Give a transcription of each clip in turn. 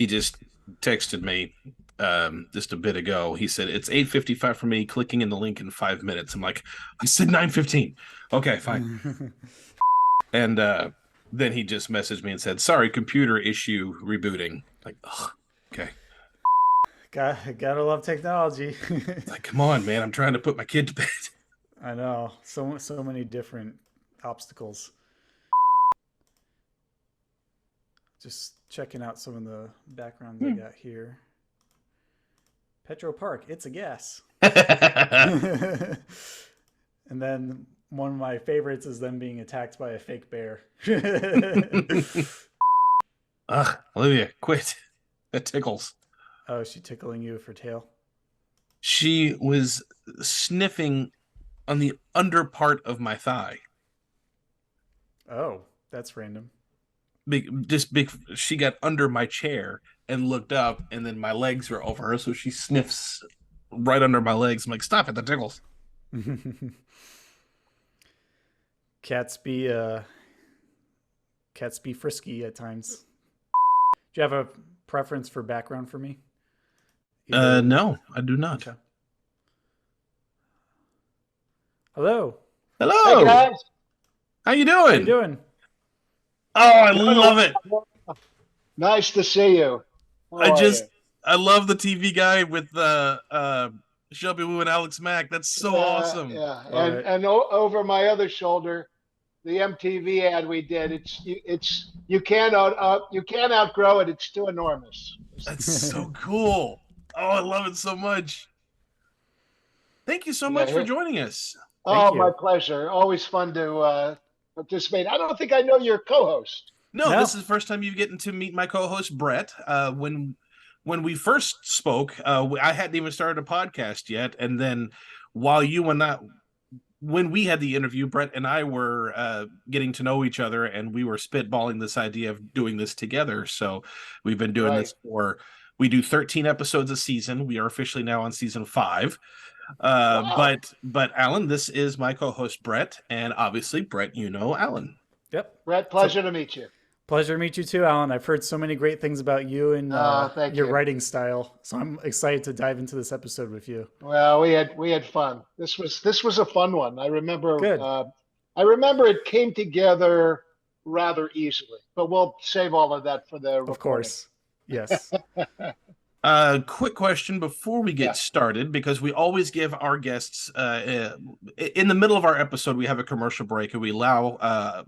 He just texted me just a bit ago. He said it's 8:55 for me. Clicking in the link in 5 minutes. I'm like, I said 9:15. Okay, fine. And then he just messaged me and said, "Sorry, computer issue rebooting." Like, ugh, okay. Gotta love technology. Like, come on, man. I'm trying to put my kid to bed. I know. So many different obstacles. Just checking out some of the backgrounds I got here. Petro Park, it's a gas. And then one of my favorites is them being attacked by a fake bear. Ugh, Olivia, quit. That tickles. Oh, is she tickling you with her tail? She was sniffing on the under part of my thigh. Oh, that's random. Big. She got under my chair and looked up, and then my legs were over her, so she sniffs right under my legs. I'm like, stop it, that tickles. Cats be cats be frisky at times. Do you have a preference for background for me? No, I do not. Okay. Hello. Hey Hello, guys. how you How you doing? doing? Oh, I Doing love it. well. Nice to see you. I How are just you? I love the TV guy with Shelby Woo and Alex Mack. That's so Yeah, awesome. yeah. Love And it. over my other shoulder, the MTV ad we did. It's you can't outgrow it. It's too enormous. That's so cool. Oh, I love it so much. Thank you so Yeah. much for joining us. Thank Oh, my you. pleasure. Always fun to participate. I don't think I know your co-host. No, No. this is the first time you've getting to meet my co-host Brett. When we first spoke, I hadn't even started a podcast yet, and then while you and I, when we had the interview, Brett and I were getting to know each other, and we were spitballing this idea of doing this together. So we've been doing Right. this for. We do 13 episodes a season. We are officially now on season 5. Wow. But Alan, this is my co-host Brett, and obviously Brett, you know Alan. Yep. Brett, It's a pleasure to meet you. pleasure to meet you too, Alan. I've heard so many great things about you and Thank your you. writing style. So I'm excited to dive into this episode with you. Well, we had fun. This was a fun one. Good. I remember it came together rather easily, but we'll save all of that for the Of recording. course. Yes. Quick question before we get Yeah. started, because we always give our guests in the middle of our episode, we have a commercial break and we allow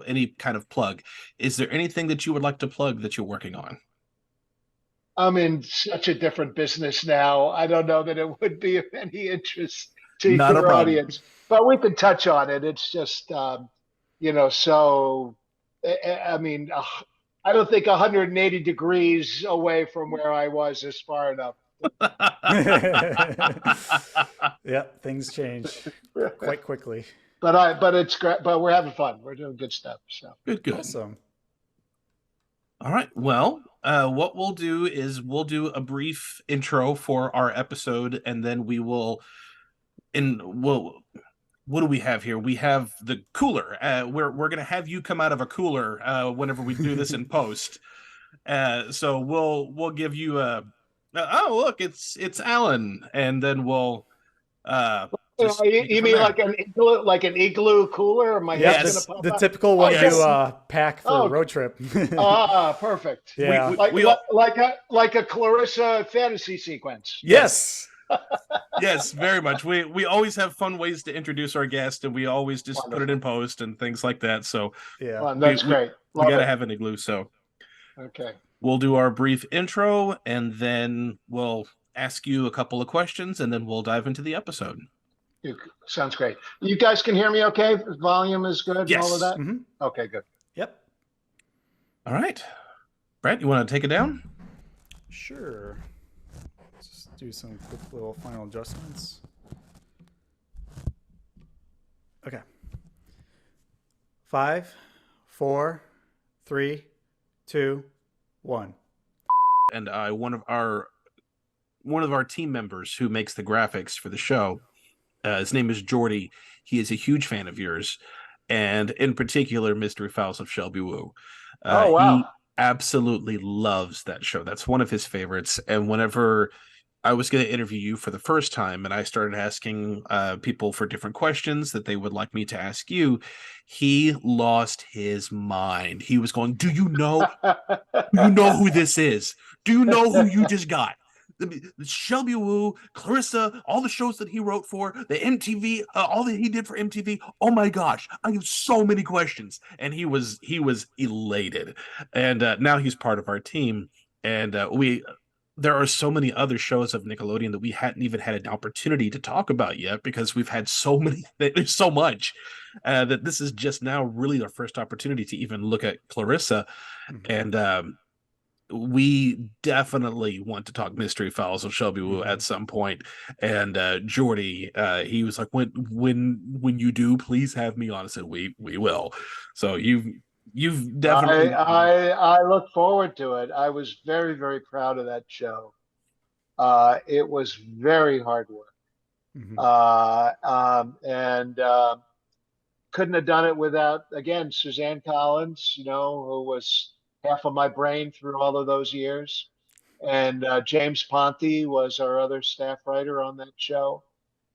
any kind of plug. Is there anything that you would like to plug that you're working on? I'm in such a different business now. I don't know that it would be of any interest to Not a your problem. audience, but we can touch on it. It's just, so, I mean, I don't think 180 degrees away from where I was is far enough. Yep. Things change quite quickly. But it's great. But we're having fun. We're doing good stuff. So Good, good. Awesome. All right. Well, what we'll do is we'll do a brief intro for our episode, and then we will. And we'll. What do we have here? We have the cooler. We're gonna have you come out of a cooler whenever we do this in post. So we'll give you a. Oh, look, it's Alan, and then we'll just take it you from mean there. like an igloo cooler? My Yep. head's gonna Yes, pop The out. typical Oh, one yes. you pack for a oh, road trip. perfect. We Yeah. we, Like we all like a Clarissa fantasy sequence. yes. Yes. Yes, very much. We always have fun ways to introduce our guest, and we always just put it in Wonderful. post and things like that. So Yeah. Fun. we That's we, great. we Love got to it. have an igloo. So Okay. we'll do our brief intro, and then we'll ask you a couple of questions, and then we'll dive into the episode. Sounds great. You guys can hear me okay? The volume is good and all of Yes. that? Hmm. Okay, good. Yep. All right, Brett, you want to take it down? Sure. Let's just do some quick little final adjustments. Okay. 5, 4, 3, 2, 1. And one of our team members who makes the graphics for the show. His name is Jordy. He is a huge fan of yours, and in particular, Mystery Files of Shelby Woo. Oh, He wow. absolutely loves that show. That's one of his favorites. And whenever I was going to interview you for the first time and I started asking people for different questions that they would like me to ask you, he lost his mind. He was going, "Do you know? Do you know who this is? Do you know who you just got? Shelby Woo, Clarissa, all the shows that he wrote for, the MTV, all that he did for MTV. Oh my gosh, I have so many questions." And he was elated. And now he's part of our team. And we there are so many other shows of Nickelodeon that we hadn't even had an opportunity to talk about yet because we've had so many, there's so much that this is just now really our first opportunity to even look at Clarissa. Mhm. And we definitely want to talk Mystery Files of Shelby Woo at some point. And Jordy, he was like, when you do, please have me on. I said, we will. So you've I definitely I I look forward to it. I was very, very proud of that show. It was very hard work. Mhm. And couldn't have done it without, again, Suzanne Collins, who was half of my brain through all of those years. And James Ponte was our other staff writer on that show.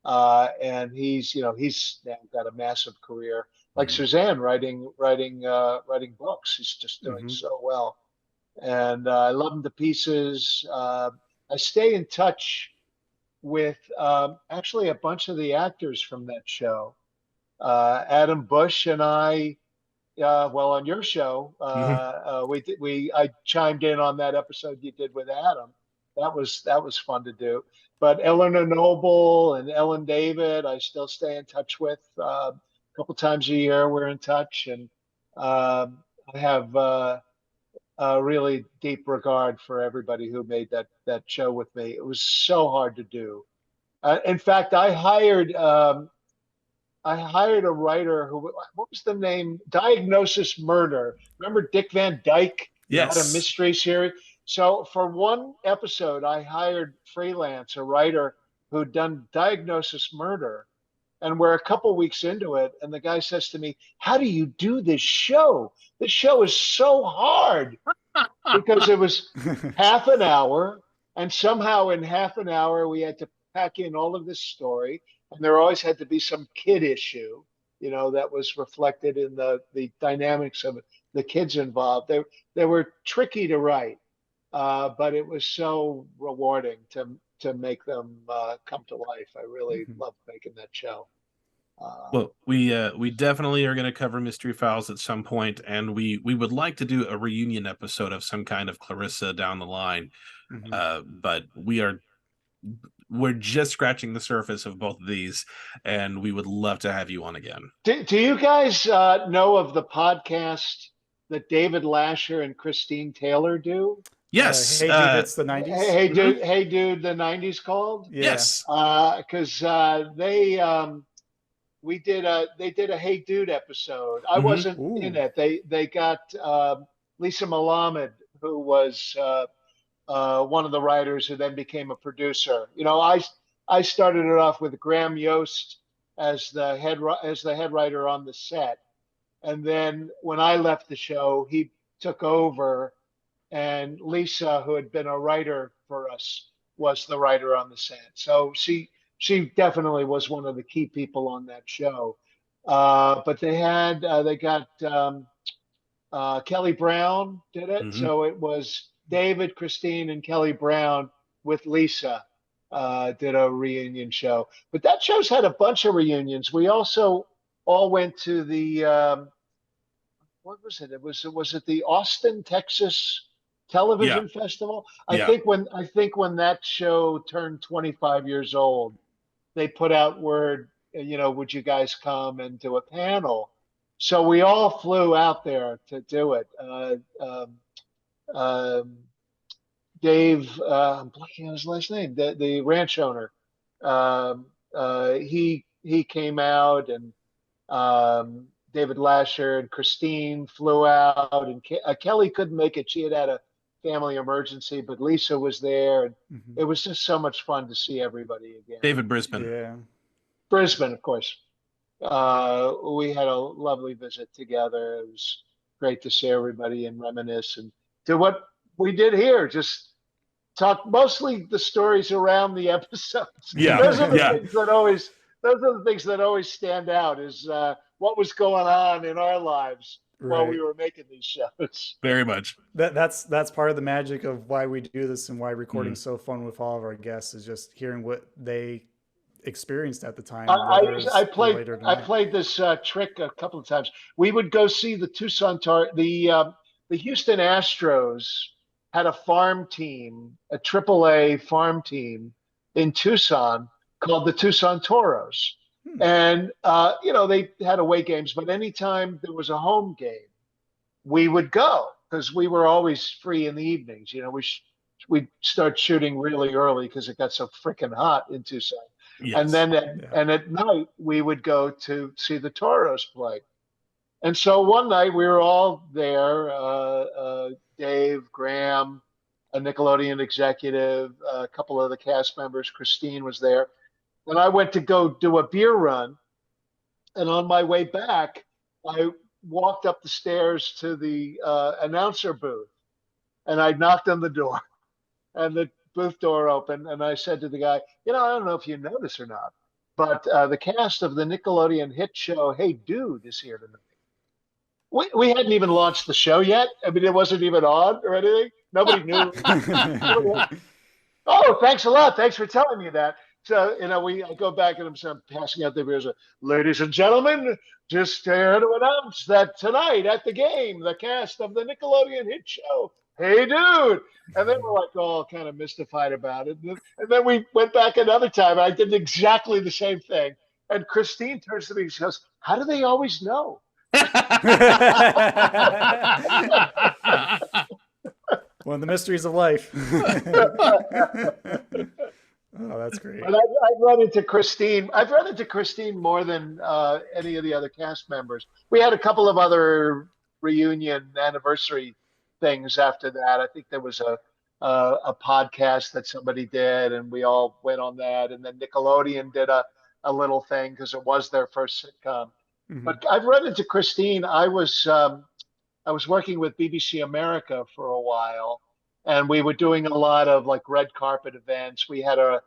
And he's now got a massive career, like Mhm. Suzanne, writing books. He's just doing Mhm. so well, and I love him to pieces. I stay in touch with actually a bunch of the actors from that show. Adam Bush and I, well, on your show, Mhm. I chimed in on that episode you did with Adam. That was fun to do. But Eleanor Noble and Ellen David, I still stay in touch with. A couple times a year, we're in touch, and I have a really deep regard for everybody who made that show with me. It was so hard to do. In fact, I hired a writer who, what was the name? Diagnosis Murder. Remember Dick Van Dyke had a Yes. mystery series? So for one episode, I hired freelance, a writer who'd done Diagnosis Murder. And we're a couple weeks into it, and the guy says to me, "How do you do this show? This show is so hard." Because it was half an hour, and somehow in half an hour we had to pack in all of this story, and there always had to be some kid issue, that was reflected in the dynamics of the kids involved. They were tricky to write, but it was so rewarding to make them come to life. I really Mhm. loved making that show. Um, Well, we definitely are going to cover Mystery Files at some point, and we would like to do a reunion episode of some kind of Clarissa down the line. Mhm. But we're just scratching the surface of both of these, and we would love to have you on again. do you guys know of the podcast that David Lasher and Christine Taylor do? Yes. Hey dude, it's the '90s. Mhm. Hey dude, the '90s called. Yeah. Yes. Because they did a Hey Dude episode. I Hmm. wasn't in Ooh. it. They got Lisa Malamed, who was one of the writers who then became a producer. I started it off with Graham Yost as the head writer on the set, and then when I left the show, he took over, and Lisa, who had been a writer for us, was the writer on the set. So she definitely was one of the key people on that show. But they got Kelly Brown did it, Hmm. so it was David, Christine, and Kelly Brown with Lisa did a reunion show. But that show's had a bunch of reunions. We also all went to the what was it? Was it the Austin, Texas Yeah. Television Festival? I Yeah. think when that show turned 25 years old, they put out word, would you guys come and do a panel? So we all flew out there to do it. Um, Dave, I'm blanking on his last name, the ranch owner. He came out, and David Lasher and Christine flew out, and Kelly couldn't make it. She had a family emergency, but Lisa was there, and Mhm. it was just so much fun to see everybody again. David Brisbane. Yeah. Brisbane, of course. We had a lovely visit together. It was great to see everybody and reminisce. And to what we did here. Just talk mostly the stories around the episodes. Yeah, Those are the yeah. things that always stand out. Is what was going on in our lives while Right. we were making these shows. Very much. That's part of the magic of why we do this and why Mm. recording's so fun with all of our guests is just hearing what they experienced at the I, time, whether I it's played related or I not. played this trick a couple of times. We would go see the the Houston Astros had a farm team, a AAA farm team in Tucson called the Tucson Toros, Hmm. and they had away games, but anytime there was a home game, we would go because we were always free in the evenings. We'd start shooting really early because it got so freaking hot in Tucson. And Yes. then Yeah. at night we would go to see the Toros play. And so one night we were all there, Dave, Graham, a Nickelodeon executive, a couple of the cast members, Christine was there. And I went to go do a beer run. And on my way back, I walked up the stairs to the announcer booth and I knocked on the door and the booth door opened. And I said to the guy, I don't know if you know this or not, but the cast of the Nickelodeon hit show, Hey Dude, is here tonight. We hadn't even launched the show yet. I mean, it wasn't even on or anything. Nobody knew. Oh, thanks a lot. Thanks for telling me that. So, I go back and I'm passing out the beers. Ladies and gentlemen, just here to announce that tonight at the game, the cast of the Nickelodeon hit show, Hey Dude. And then we're like all kind of mystified about it. And then we went back another time. And I did exactly the same thing. And Christine turns to me and she goes, How do they always know? One of the mysteries of life. Oh, that's great. But I've run into Christine. I've run into Christine more than any of the other cast members. We had a couple of other reunion anniversary things after that. I think there was a podcast that somebody did, and we all went on that. And then Nickelodeon did a little thing because it was their first sitcom. Mhm. But I've run into Christine. I was working with BBC America for a while, and we were doing a lot of like red carpet events. We had a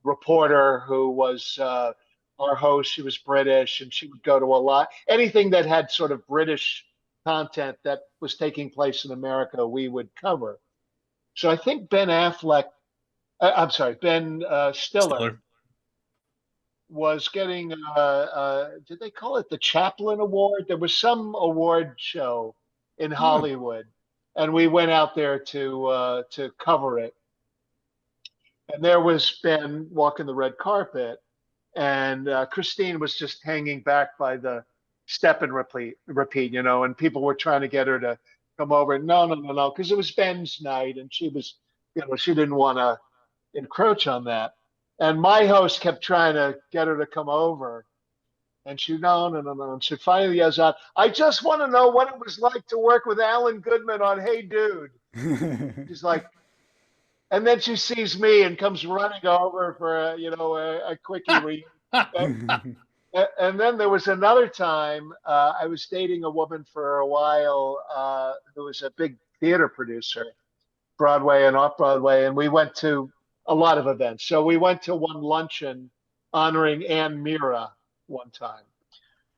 reporter who was our host. She was British, and she would go to a lot anything that had sort of British content that was taking place in America. We would cover. So I think Ben Affleck, I'm sorry, Ben Stiller Stiller. was getting did they call it the Chaplin Award? There was some award show in Hmm. Hollywood, and we went out there to cover it. And there was Ben walking the red carpet, and Christine was just hanging back by the step and repeat, and people were trying to get her to come over. No, no, no, no, because it was Ben's night, and she was, she didn't want to encroach on that. And my host kept trying to get her to come over. And she, no, no, no, no. And she finally yells out, I just want to know what it was like to work with Alan Goodman on Hey Dude. She's like, and then she sees me and comes running over for a quickie read. And then there was another time I was dating a woman for a while who was a big theater producer, Broadway and off Broadway, and we went to a lot of events. So we went to one luncheon honoring Ann Mira one time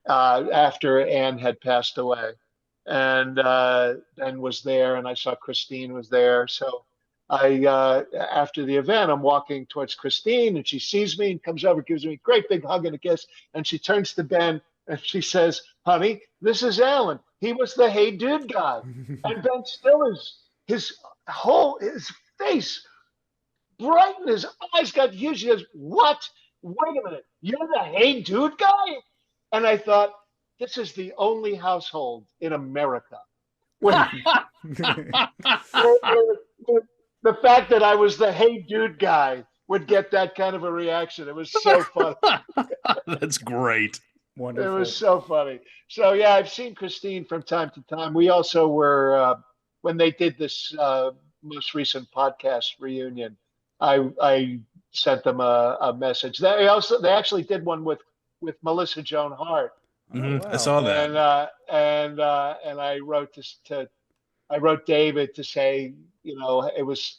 after Ann had passed away, and Ben was there, and I saw Christine was there. So I after the event, I'm walking towards Christine, and she sees me and comes over, gives me a great big hug and a kiss, and she turns to Ben and she says, "Honey, this is Alan. He was the Hey Dude guy." And Ben Stiller's his face brightened, his eyes got huge. He goes, "What? Wait a minute, you're the Hey Dude guy?" And I thought, this is the only household in America where, where the fact that I was the Hey Dude guy would get that kind of a reaction. It was so funny. That's great. It Wonderful. was so funny. So yeah, I've seen Christine from time to time. We also were when they did this most recent podcast reunion. I sent them a message. They actually did one with Melissa Joan Hart, Oh I wow. saw that. and I wrote this to I wrote David to say, it was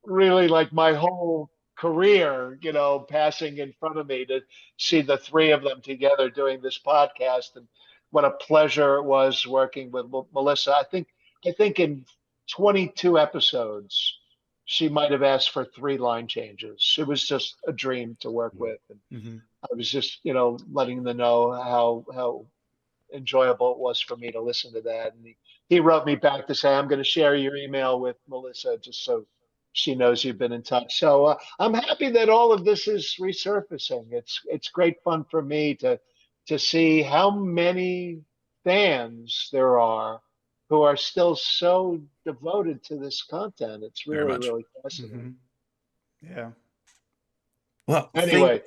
really like my whole career, passing in front of me to see the three of them together doing this podcast, and what a pleasure it was working with Melissa. I think in 22 episodes, she might have asked for 3 line changes. It was just a dream to work with. And Mm-hmm. I was just, letting them know how enjoyable it was for me to listen to that. And he wrote me back to say, I'm going to share your email with Melissa just so she knows you've been in touch. So I'm happy that all of this is resurfacing. It's great fun for me to see how many fans there are who are still so devoted to this content. It's Very really, much. really fascinating. Mm-hmm. Yeah. Well, Anyway,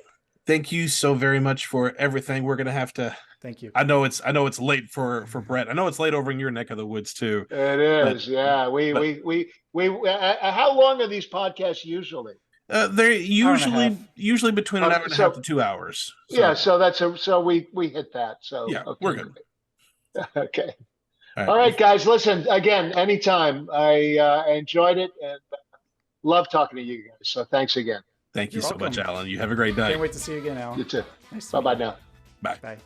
thank you so very much for everything. We're gonna have to. Thank you. I know it's late for Brett. I know it's late over in your neck of the woods too. it But is. Yeah. but How long are these podcasts usually? they're Hour and a half. usually between an hour and a half to So 2 hours. yeah, so so we hit that. So Yeah, okay, we're good. okay. All All right. right, guys. Listen again. Anytime. I enjoyed it and love talking to you guys. So thanks again. Thank you You're so much, welcome. Alan. You have a great night. Can't wait to see you again, Alan. You too. Nice to Bye meet bye you. now. Bye. Bye.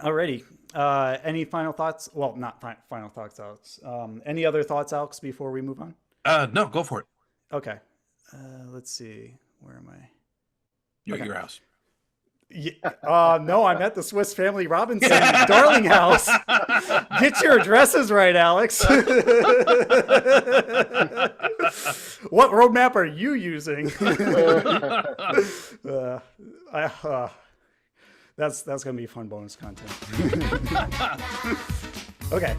Alrighty. Any final thoughts? Well, not final thoughts, Alex. Any other thoughts, Alex, before we move on? No, go for it. Okay. Let's see. Where am I? You're Okay. at your house. Yeah. No, I'm at the Swiss Family Robinson Darling House. Get your addresses right, Alex. What roadmap are you using? That's gonna be fun bonus content. Okay.